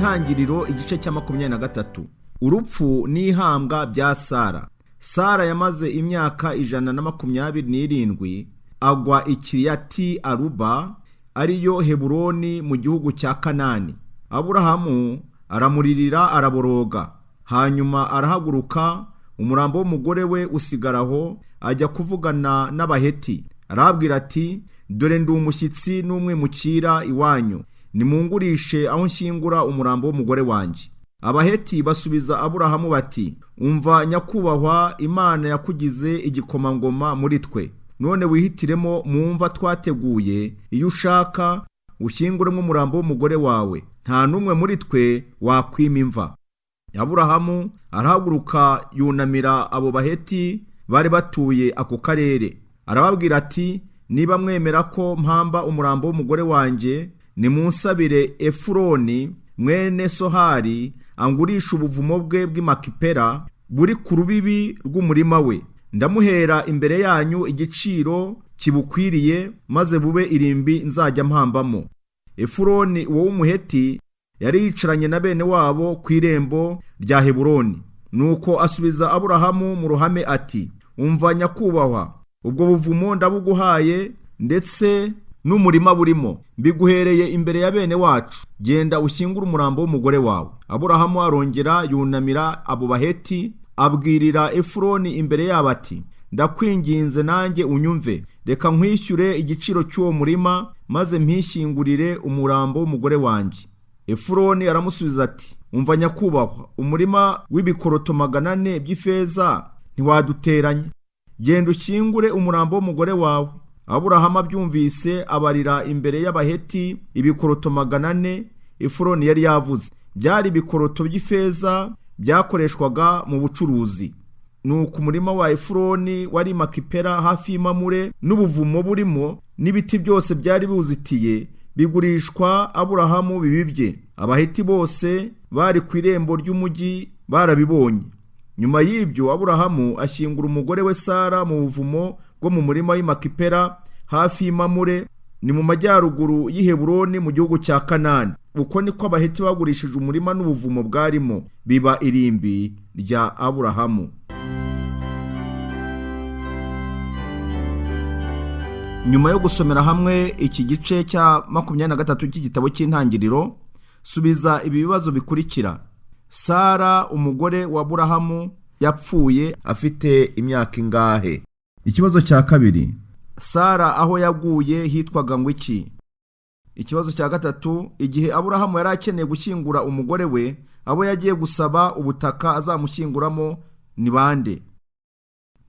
Intangiriro igice cya 23. Urupfu n'ihambwa bya Sara. Sara yamaze imyaka 127 agwa i Kiriyati Aruba, ariyo Heburoni mu gihugu cya Kanani. Aburahamu aramuririra araboroga, hanyuma arahaguruka, umurambo w'umugore we usigaraho, ajya kuvugana n'Abaheti. Arabwira ati, dore ndi umushyitsi n'umwe mukira iwanyu, nimungurishe aho nshyingura umurambo w'umugore wanjye. Abaheti basubiza Aburahamu bati, umva nyakubahwa, Imana yakugize igikomangoma muri twe, none wihitiremo mu mva twateguye, iyo ushaka ushyinguremo umurambo w'umugore wawe, nta n'umwe muri twe wakwima imva. Aburahamu arahaguruka yunamira abo Baheti bari batuye ako karere, arababwira ati, niba mwemera ko mpamba umurambo w'umugore wanjye, nimunsabire Efuroni mwene Sohari angurisha ubuvumo bwe bw'Imakipera buri ku rubibi rw'umurima we, ndamuhera imbere yanyu igiciro kibukwiriye, maze bube irimbi nzajya mpambamo. Efuroni uwo w'umuheti yari yicaranye na bene wabo ku irembo rya Heburoni. Nuko asubiza Aburahamu mu ruhame ati, umva nyakubahwa, ubwo buvumo ndabuguhaye ndetse n'umurima burimo, mbiguhereye imbere ya bene wacu, genda ushyingure umurambo w'umugore wawe. Aburahamu arongera yunamira abo Baheti, abwirira Efuroni imbere yabo ati, ndakwinginze nanjye unyumve, reka nkwishyure igiciro cy'uwo murima, maze mpishyingurire umurambo w'umugore wanjye. Efuroni aramusubiza ati, umva nyakubahwa, umurima w'ibikoroto 400 by'ifeza ntiwaduteranya, genda ushyingure umurambo w'umugore wawe. Aburahamu abyumvise abarira imbere y'Abaheti ibikoroto 400 Efuroni yari yavuze. Byari ibikoroto by'ifeza byakoreshwaga mu bucuruzi. Nuko umurima wa Efuroni wari Makipera hafi y'Imamure, n'ubuvumo burimo n'ibiti byose byari biwuzitiye bigurishwa Aburahamu bibibye. Abaheti bose bari ku irembo ry'umujyi barabibonye. Nyuma y'ibyo Aburahamu ashyingura umugore we Sara mu buvumo bwo mu murima w'Imakipera hafi y'Imamure, ni mu majyaruguru y'Heburoni mu gihugu cya Kanani. Uko niko Abaheti bagurishije umurima n'ubuvumo bwarimo, biba irimbi rya Aburahamu. Nyuma yo gusomera hamwe iki gice cya 23 cy'igitabo cy'Intangiriro, subiza ibi bibazo bikurikira. Sara umugore wa Aburahamu yapfuye afite imyaka ingahe? Ikibazo cya kabiri, Sara aho yaguye hitwaga ngo iki? Ikibazo cya gatatu, igihe Aburahamu yari akeneye gushyingura umugore we, abo yagiye gusaba ubutaka azamushyinguramo ni bande?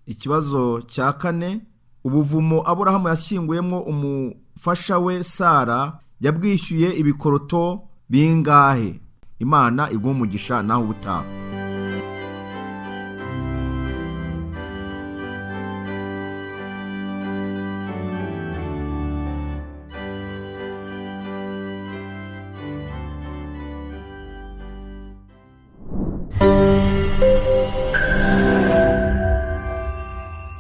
Ikibazo cya kane, ubuvumo Aburahamu yashyinguyemo umufasha we Sara yabwishyuye ibikoroto bingahe? Imana iguhe umugisha naho ubutaha.